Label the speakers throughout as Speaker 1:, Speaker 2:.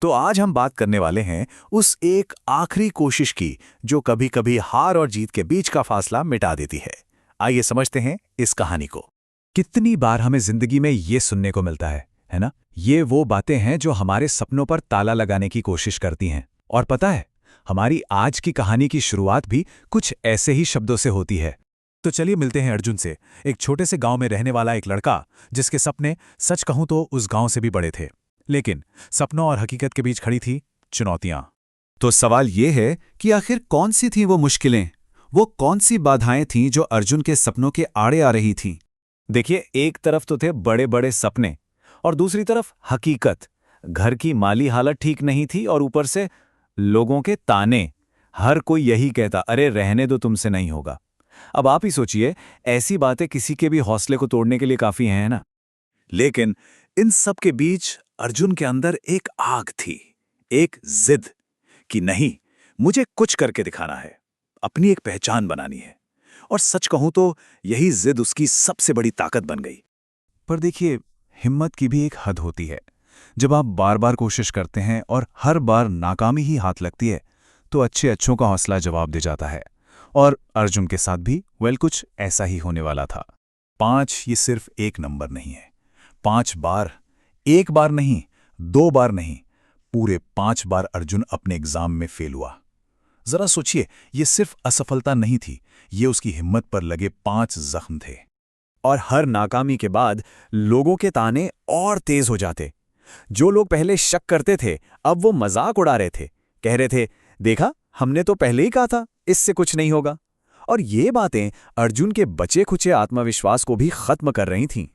Speaker 1: तो आज हम बात करने वाले हैं उस एक आखिरी कोशिश की जो कभी कभी हार और जीत के बीच का फासला मिटा देती है। आइए समझते हैं इस कहानी को।
Speaker 2: कितनी बार हमें जिंदगी में ये सुनने को मिलता है ना? ये वो बातें हैं जो हमारे सपनों पर ताला लगाने की कोशिश करती हैं। और पता है, हमारी आज की कहानी की शुरुआत भी कुछ ऐसे ही शब्दों से होती है।
Speaker 1: तो चलिए मिलते हैं अर्जुन से, एक छोटे से गांव में रहने वाला एक लड़का जिसके सपने सच कहूं तो उस गांव से भी बड़े थे। लेकिन सपनों और हकीकत के बीच खड़ी थी चुनौतियां।
Speaker 3: तो सवाल ये है कि आखिर कौन सी थीं वो मुश्किलें, वो कौन सी बाधाएं थीं जो अर्जुन के सपनों के आड़े आ रही थीं।
Speaker 1: देखिए, एक तरफ तो थे बड़े बड़े सपने और दूसरी तरफ हकीकत। घर की माली हालत ठीक नहीं थी और ऊपर से लोगों के ताने। हर कोई यही कहता, अरे रहने दो, तुमसे नहीं होगा। अब आप ही सोचिए, ऐसी बातें किसी के भी हौसले को तोड़ने के लिए काफी हैं ना। लेकिन इन सब के बीच अर्जुन के अंदर एक आग थी, एक जिद कि नहीं, मुझे कुछ करके दिखाना है, अपनी एक पहचान बनानी है। और सच कहूं तो यही जिद उसकी सबसे बड़ी ताकत बन गई।
Speaker 2: पर देखिए, हिम्मत की भी एक हद होती है। जब आप बार बार कोशिश करते हैं और हर बार नाकामी ही हाथ लगती है, तो अच्छे अच्छों का हौसला जवाब दे जाता है। और अर्जुन के साथ भी कुछ ऐसा ही होने वाला था।
Speaker 1: 5 ये सिर्फ एक नंबर नहीं है। 5 बार, एक बार नहीं, 2 बार नहीं, पूरे 5 बार अर्जुन अपने एग्जाम में फेल हुआ। जरा सोचिए, ये सिर्फ असफलता नहीं थी, ये उसकी हिम्मत पर लगे 5 जख्म थे। और हर नाकामी के बाद लोगों के ताने और तेज हो जाते। जो लोग पहले शक करते थे, अब वो मजाक उड़ा रहे थे, कह रहे थे, देखा, हमने तो पहले ही कहा था इससे कुछ नहीं होगा। और ये बातें अर्जुन के बचे खुचे आत्मविश्वास को भी खत्म कर रही थीं।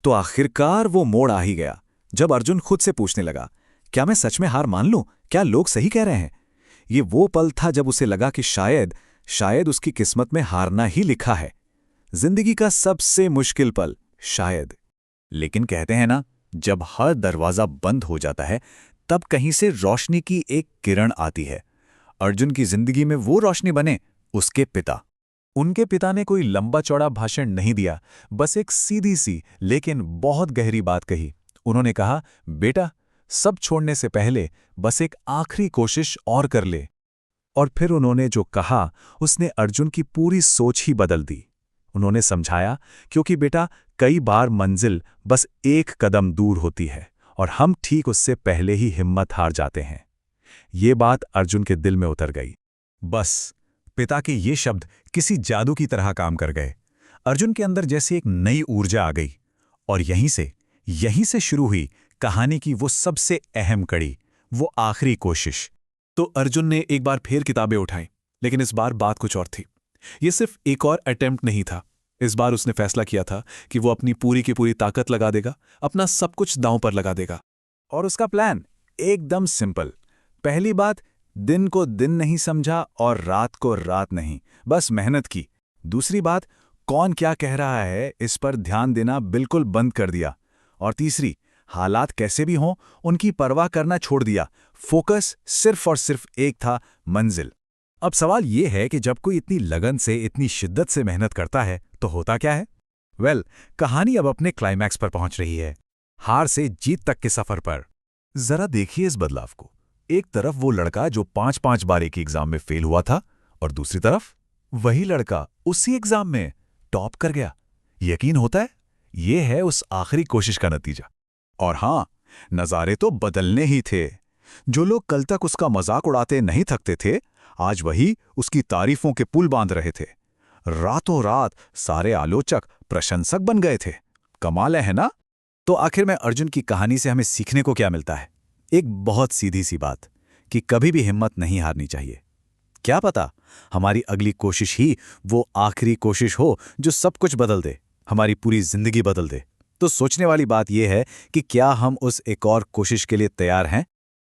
Speaker 1: तो आखिरकार वो मोड़ आ ही गया, जब अर्जुन खुद से पूछने लगा, क्या मैं सच में हार मान लूं? क्या लोग सही कह रहे हैं? ये वो पल था जब उसे लगा कि शायद उसकी किस्मत में हारना ही लिखा है। जिंदगी का सबसे मुश्किल पल, शायद। लेकिन कहते हैं ना, जब हर दरवाजा बंद हो जाता है, तब कहीं से रोशनी की एक किरण आती है। अर्जुन की जिंदगी में वो रोशनी बने उसके पिता। उनके पिता ने कोई लंबा चौड़ा भाषण नहीं दिया, बस एक सीधी सी लेकिन बहुत गहरी बात कही। उन्होंने कहा, बेटा, सब छोड़ने से पहले बस एक आखिरी कोशिश और कर ले। और फिर उन्होंने जो कहा, उसने अर्जुन की पूरी सोच ही बदल दी। उन्होंने समझाया, क्योंकि बेटा, कई बार मंजिल बस एक कदम दूर होती है और हम ठीक उससे पहले ही हिम्मत हार जाते हैं। ये बात अर्जुन के दिल में उतर गई। बस पिता के ये शब्द किसी जादू की तरह काम कर गए। अर्जुन के अंदर जैसे एक नई ऊर्जा आ गई। और यहीं से शुरू हुई कहानी की वो सबसे अहम कड़ी, वो आखिरी कोशिश। तो अर्जुन ने एक बार फिर किताबें उठाई, लेकिन इस बार बात कुछ और थी। ये सिर्फ एक और अटेम्प्ट नहीं था। इस बार उसने फैसला किया था कि वो अपनी पूरी की पूरी ताकत लगा देगा, अपना सब कुछ दांव पर लगा देगा। और उसका प्लान एकदम सिंपल। पहली बात, दिन को दिन नहीं समझा और रात को रात नहीं, बस मेहनत की। दूसरी बात, कौन क्या कह रहा है इस पर ध्यान देना बिल्कुल बंद कर दिया। और तीसरी, हालात कैसे भी हों, उनकी परवाह करना छोड़ दिया। फोकस सिर्फ और सिर्फ एक था, मंजिल। अब सवाल यह है कि जब कोई इतनी लगन से, इतनी शिद्दत से मेहनत करता है, तो होता क्या है? कहानी अब अपने क्लाइमैक्स पर पहुंच रही है, हार से जीत तक के सफर पर। जरा देखिए इस बदलाव को। एक तरफ वो लड़का जो 5-5 बार एक एग्जाम में फेल हुआ था, और दूसरी तरफ वही लड़का उसी एग्जाम में टॉप कर गया। यकीन होता है, ये है उस आखिरी कोशिश का नतीजा। और हां, नज़ारे तो बदलने ही थे। जो लोग कल तक उसका मजाक उड़ाते नहीं थकते थे, आज वही उसकी तारीफों के पुल बांध रहे थे। रातों रात सारे आलोचक प्रशंसक बन गए थे। कमाल है ना? तो आखिर में अर्जुन की कहानी से हमें सीखने को क्या मिलता है? एक बहुत सीधी सी बात, कि कभी भी हिम्मत नहीं हारनी चाहिए। क्या पता, हमारी अगली कोशिश ही वो आखिरी कोशिश हो जो सब कुछ बदल दे, हमारी पूरी जिंदगी बदल दे। तो सोचने वाली बात यह है कि क्या हम उस एक और कोशिश के लिए तैयार हैं?